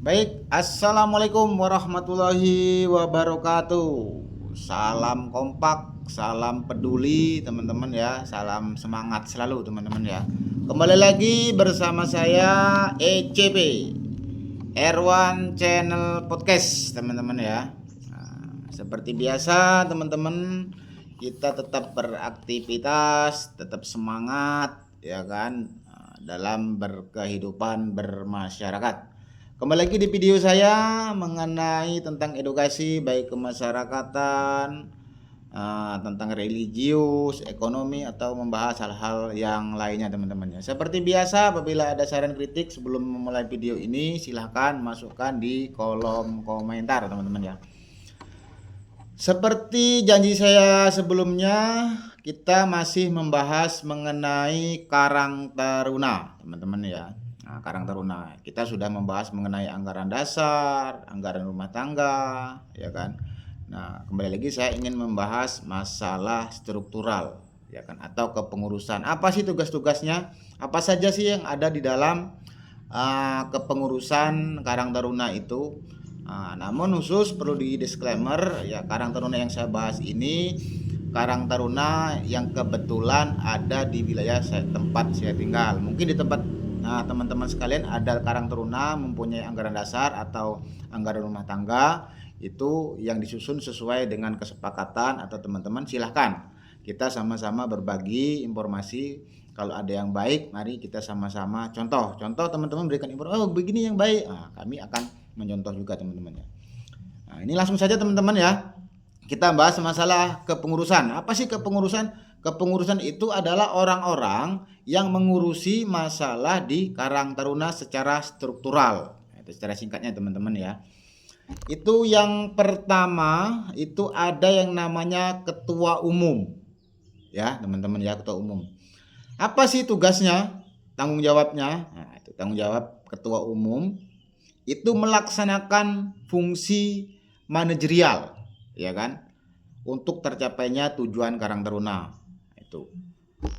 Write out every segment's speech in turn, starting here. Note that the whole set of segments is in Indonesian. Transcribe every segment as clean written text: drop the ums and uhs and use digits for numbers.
Baik, assalamualaikum warahmatullahi wabarakatuh. Salam kompak, salam peduli teman-teman ya, salam semangat selalu teman-teman ya. Kembali lagi bersama saya ECP, Erwan Channel Podcast teman-teman ya. Nah, seperti biasa teman-teman, kita tetap beraktivitas, tetap semangat ya kan, dalam berkehidupan bermasyarakat. Kembali lagi di video saya mengenai tentang edukasi baik kemasyarakatan, tentang religius, ekonomi atau membahas hal-hal yang lainnya teman-teman ya. Seperti biasa, apabila ada saran kritik sebelum memulai video ini silahkan masukkan di kolom komentar teman-teman ya. Seperti janji saya sebelumnya, kita masih membahas mengenai Karang Taruna teman-teman ya. Nah, Karang Taruna, kita sudah membahas mengenai anggaran dasar, anggaran rumah tangga, ya kan. Nah, kembali lagi saya ingin membahas masalah struktural, ya kan, atau kepengurusan. Apa sih tugas-tugasnya? Apa saja sih yang ada di dalam kepengurusan Karang Taruna itu? Namun khusus perlu di disclaimer ya, Karang Taruna yang saya bahas ini Karang Taruna yang kebetulan ada di wilayah tempat saya tinggal. Mungkin di tempat teman-teman sekalian ada Karang Taruna mempunyai anggaran dasar atau anggaran rumah tangga, itu yang disusun sesuai dengan kesepakatan atau teman-teman silahkan kita sama-sama berbagi informasi. Kalau ada yang baik, mari kita sama-sama contoh teman-teman berikan informasi, oh begini yang baik, kami akan mencontoh juga teman-teman ya. Nah, ini langsung saja teman-teman ya. Kita bahas masalah kepengurusan. Apa sih kepengurusan? Kepengurusan itu adalah orang-orang yang mengurusi masalah di Karang Taruna secara struktural. Itu secara singkatnya teman-teman ya. Itu yang pertama, itu ada yang namanya ketua umum. Ya, teman-teman ya, ketua umum. Apa sih tugasnya? Tanggung jawabnya? Nah, itu tanggung jawab ketua umum itu melaksanakan fungsi manajerial, ya kan, untuk tercapainya tujuan Karang Taruna itu.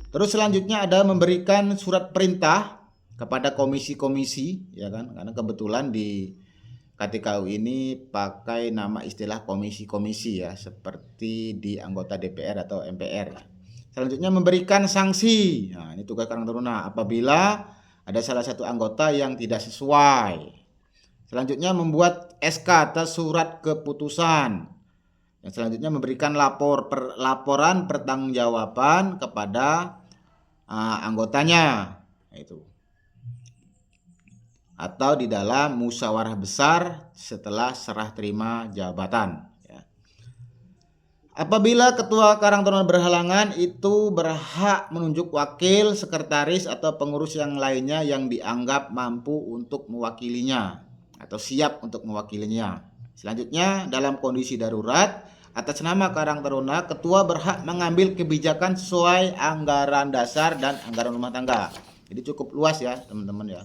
Terus selanjutnya ada memberikan surat perintah kepada komisi-komisi, ya kan, karena kebetulan di KTKU ini pakai nama istilah komisi-komisi ya, seperti di anggota DPR atau MPR ya. Selanjutnya memberikan sanksi. Nah, ini tugas Karang Taruna apabila ada salah satu anggota yang tidak sesuai. Selanjutnya membuat SK atau surat keputusan. Yang selanjutnya memberikan laporan pertanggungjawaban kepada anggotanya, itu. Atau di dalam musyawarah besar setelah serah terima jabatan. Ya. Apabila ketua Karang Taruna berhalangan, itu berhak menunjuk wakil, sekretaris atau pengurus yang lainnya yang dianggap mampu untuk mewakilinya atau siap untuk mewakilinya. Selanjutnya, dalam kondisi darurat atas nama Karang Taruna, ketua berhak mengambil kebijakan sesuai anggaran dasar dan anggaran rumah tangga. Jadi cukup luas ya teman-teman ya.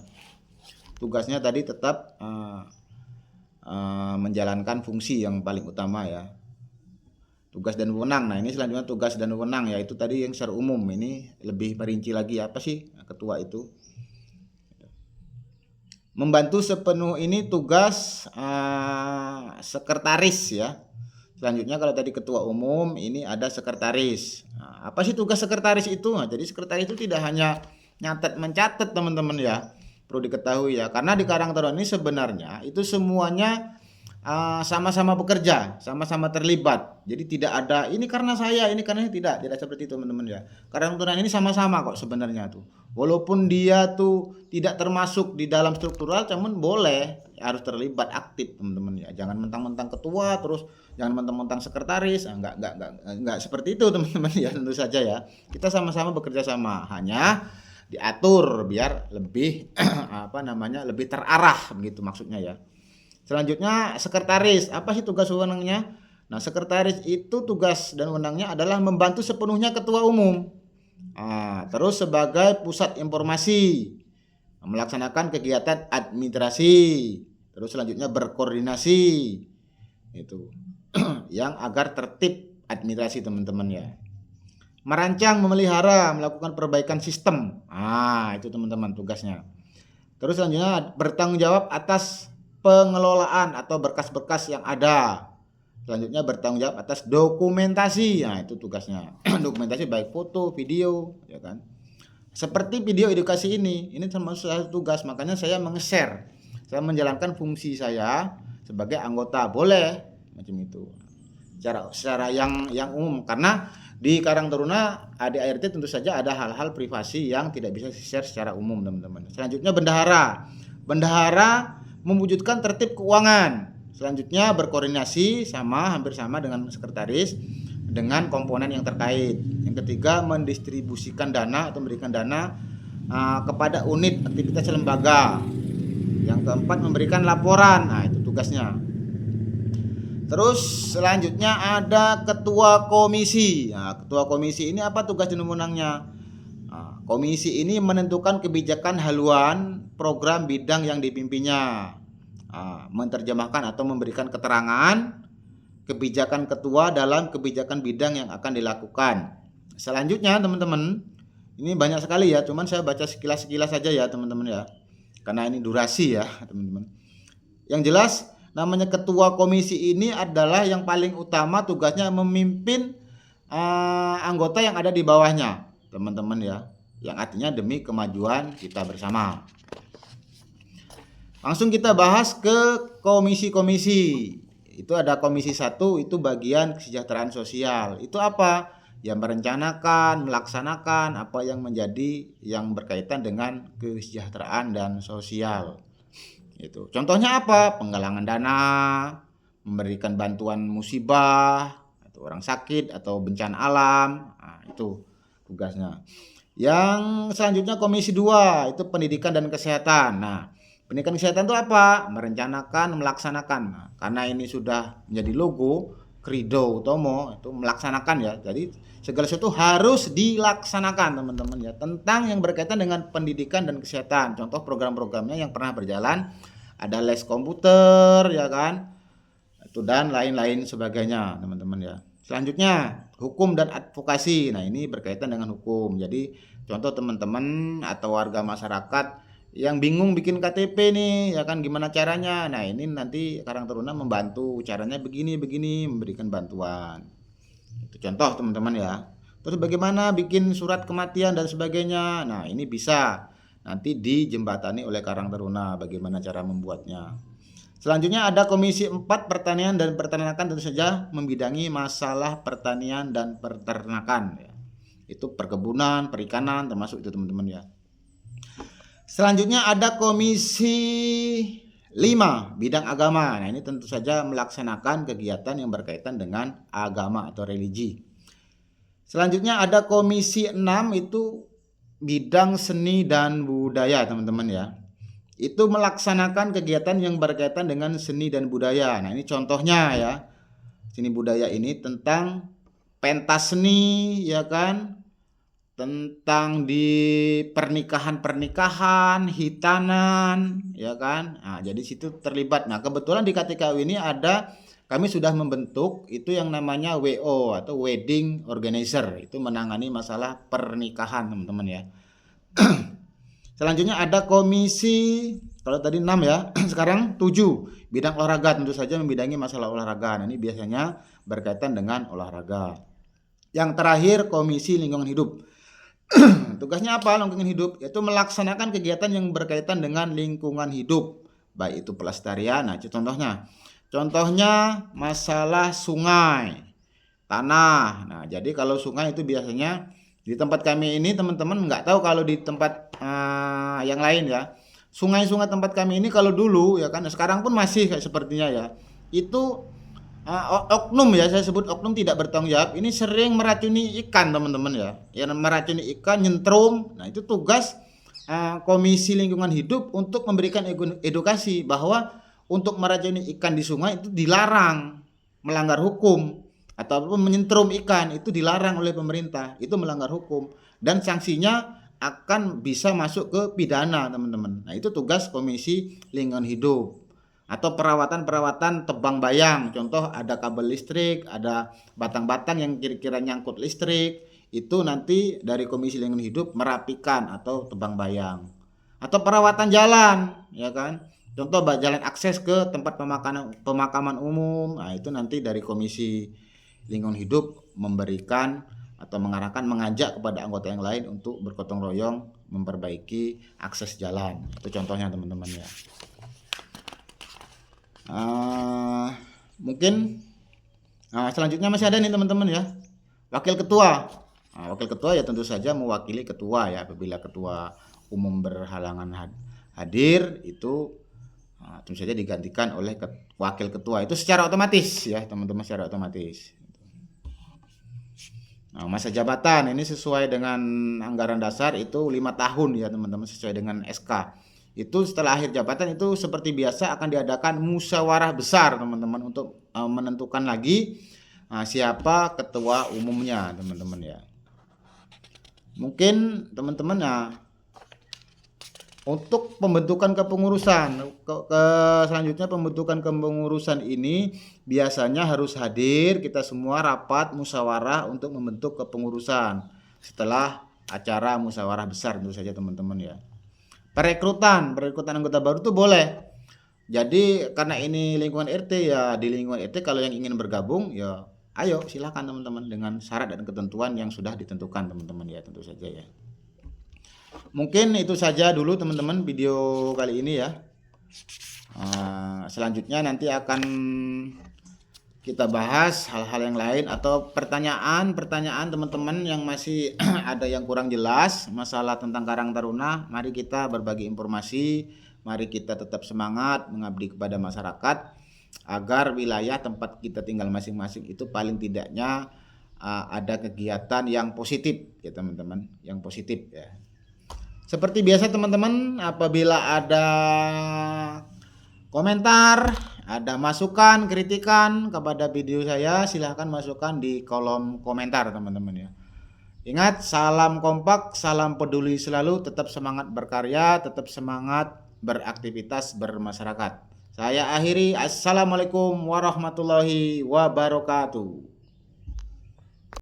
Tugasnya tadi tetap menjalankan fungsi yang paling utama ya. Tugas dan wewenang. Nah, ini selanjutnya tugas dan wewenang, yaitu tadi yang secara umum. Ini lebih merinci lagi apa sih ketua itu. Membantu sepenuh ini tugas sekretaris ya. Selanjutnya kalau tadi ketua umum, ini ada sekretaris. Nah, apa sih tugas sekretaris itu? Nah, jadi sekretaris itu tidak hanya mencatat teman-teman ya. Perlu diketahui ya, karena di Karang Taruna ini sebenarnya itu semuanya sama-sama bekerja, sama-sama terlibat. Jadi tidak ada ini karena saya, ini karena tidak seperti itu teman-teman ya. Karang Taruna ini sama-sama kok sebenarnya tuh. Walaupun dia tuh tidak termasuk di dalam struktural, namun boleh harus terlibat aktif teman-teman ya. Jangan mentang-mentang ketua terus jangan mentang-mentang sekretaris. Enggak seperti itu teman-teman ya, tentu saja ya. Kita sama-sama bekerja sama, hanya diatur biar lebih lebih terarah begitu maksudnya ya. Selanjutnya sekretaris, apa sih tugas wewenangnya? Nah, sekretaris itu tugas dan wewenangnya adalah membantu sepenuhnya ketua umum. Terus sebagai pusat informasi, melaksanakan kegiatan administrasi, terus selanjutnya berkoordinasi, itu yang agar tertib administrasi teman-teman ya. Merancang, memelihara, melakukan perbaikan sistem. Itu teman-teman tugasnya. Terus selanjutnya bertanggung jawab atas pengelolaan atau berkas-berkas yang ada. Selanjutnya bertanggung jawab atas dokumentasi. Nah, itu tugasnya. Dokumentasi baik foto, video, ya kan. Seperti video edukasi ini termasuk satu tugas, makanya saya meng-share. Saya menjalankan fungsi saya sebagai anggota, boleh macam itu. Secara yang umum, karena di Karang Taruna ADART tentu saja ada hal-hal privasi yang tidak bisa di-share secara umum, teman-teman. Selanjutnya bendahara. Bendahara mewujudkan tertib keuangan. Selanjutnya berkoordinasi hampir sama dengan sekretaris dengan komponen yang terkait. Yang ketiga mendistribusikan dana atau memberikan dana kepada unit aktivitas lembaga. Yang keempat memberikan laporan. Nah, itu tugasnya. Terus selanjutnya ada ketua komisi. Nah, ketua komisi ini apa tugas dan wewenangnya? Nah, komisi ini menentukan kebijakan haluan program bidang yang dipimpinnya. Menerjemahkan atau memberikan keterangan kebijakan ketua dalam kebijakan bidang yang akan dilakukan. Selanjutnya teman-teman, ini banyak sekali ya, cuman saya baca sekilas-sekilas saja ya teman-teman ya, karena ini durasi ya teman-teman. Yang jelas namanya ketua komisi ini adalah yang paling utama tugasnya memimpin anggota yang ada di bawahnya teman-teman ya, yang artinya demi kemajuan kita bersama. Langsung kita bahas ke komisi-komisi. Itu ada komisi 1, itu bagian kesejahteraan sosial. Itu apa? Yang merencanakan, melaksanakan apa yang berkaitan dengan kesejahteraan dan sosial. Itu. Contohnya apa? Penggalangan dana, memberikan bantuan musibah, atau orang sakit atau bencana alam. Nah, itu tugasnya. Yang selanjutnya komisi 2, itu pendidikan dan kesehatan. Nah, pendidikan kesehatan itu apa? Merencanakan, melaksanakan. Nah, karena ini sudah menjadi logo Credo Utomo, itu melaksanakan ya. Jadi segala sesuatu harus dilaksanakan teman-teman ya, tentang yang berkaitan dengan pendidikan dan kesehatan. Contoh program-programnya yang pernah berjalan ada les komputer ya kan, itu dan lain-lain sebagainya teman-teman ya. Selanjutnya hukum dan advokasi. Nah, ini berkaitan dengan hukum. Jadi contoh teman-teman atau warga masyarakat yang bingung bikin KTP nih ya kan, gimana caranya. Nah, ini nanti Karang Taruna membantu, caranya begini memberikan bantuan. Itu contoh teman-teman ya. Terus bagaimana bikin surat kematian dan sebagainya. Nah, ini bisa nanti dijembatani oleh Karang Taruna bagaimana cara membuatnya. Selanjutnya ada komisi 4 pertanian dan peternakan, tentu saja membidangi masalah pertanian dan peternakan ya. Itu perkebunan, perikanan termasuk itu teman-teman ya. Selanjutnya ada komisi 5 bidang agama. Nah, ini tentu saja melaksanakan kegiatan yang berkaitan dengan agama atau religi. Selanjutnya ada komisi 6, itu bidang seni dan budaya teman-teman ya. Itu melaksanakan kegiatan yang berkaitan dengan seni dan budaya. Nah, ini contohnya ya. Seni budaya ini tentang pentas seni ya kan, tentang di pernikahan, hitanan ya kan. Nah, jadi situ terlibat. Nah, kebetulan di KTKW ini kami sudah membentuk itu yang namanya WO atau Wedding Organizer. Itu menangani masalah pernikahan teman-teman ya. Selanjutnya ada komisi, kalau tadi 6 ya, sekarang 7 bidang olahraga, tentu saja membidangi masalah olahraga. Nah, ini biasanya berkaitan dengan olahraga. Yang terakhir komisi lingkungan hidup. Tugasnya apa lingkungan hidup? Yaitu melaksanakan kegiatan yang berkaitan dengan lingkungan hidup, baik itu pelestarian. Nah, itu contohnya masalah sungai, tanah. Nah, jadi kalau sungai itu biasanya di tempat kami ini teman-teman nggak tahu kalau di tempat yang lain ya. Sungai-sungai tempat kami ini kalau dulu ya kan, sekarang pun masih kayak sepertinya ya. Itu oknum ya, saya sebut oknum tidak bertanggung jawab. Ini sering meracuni ikan teman-teman ya. Yang meracuni ikan, nyentrum. Nah, itu tugas Komisi Lingkungan Hidup untuk memberikan edukasi bahwa untuk meracuni ikan di sungai itu dilarang, melanggar hukum. Ataupun menyentrum ikan itu dilarang oleh pemerintah, itu melanggar hukum dan sanksinya akan bisa masuk ke pidana teman-teman. Nah, itu tugas Komisi Lingkungan Hidup. Atau perawatan tebang bayang, contoh ada kabel listrik, ada batang-batang yang kira-kira nyangkut listrik, itu nanti dari Komisi Lingkungan Hidup merapikan atau tebang bayang. Atau perawatan jalan ya kan, Contoh jalan akses ke tempat pemakaman umum, nah itu nanti dari Komisi Lingkungan Hidup memberikan atau mengarahkan, mengajak kepada anggota yang lain untuk bergotong royong memperbaiki akses jalan. Itu contohnya teman-teman ya. Mungkin selanjutnya masih ada nih teman-teman ya, wakil ketua. Wakil ketua ya tentu saja mewakili ketua ya. Apabila ketua umum berhalangan hadir, itu tentu saja digantikan oleh wakil ketua. Itu secara otomatis ya teman-teman, secara otomatis. Masa jabatan ini sesuai dengan anggaran dasar itu 5 tahun ya teman-teman, sesuai dengan SK. Itu setelah akhir jabatan itu seperti biasa akan diadakan musyawarah besar teman-teman untuk menentukan lagi siapa ketua umumnya teman-teman ya. Mungkin teman-teman untuk pembentukan kepengurusan selanjutnya, pembentukan kepengurusan ini biasanya harus hadir kita semua rapat musyawarah untuk membentuk kepengurusan setelah acara musyawarah besar tentu saja teman-teman ya. Perekrutan anggota baru itu boleh. Jadi karena ini lingkungan RT ya, di lingkungan RT kalau yang ingin bergabung ya ayo silakan teman-teman, dengan syarat dan ketentuan yang sudah ditentukan teman-teman ya, tentu saja ya. Mungkin itu saja dulu teman-teman video kali ini ya. Selanjutnya nanti akan kita bahas hal-hal yang lain atau pertanyaan teman-teman yang masih ada yang kurang jelas masalah tentang Karang Taruna. Mari kita berbagi informasi, mari kita tetap semangat mengabdi kepada masyarakat agar wilayah tempat kita tinggal masing-masing itu paling tidaknya ada kegiatan yang positif ya teman-teman, yang positif ya. Seperti biasa teman-teman, apabila ada komentar, ada masukan, kritikan kepada video saya, silahkan masukkan di kolom komentar teman-teman ya. Ingat, salam kompak, salam peduli selalu, tetap semangat berkarya, tetap semangat beraktivitas bermasyarakat. Saya akhiri, assalamualaikum warahmatullahi wabarakatuh.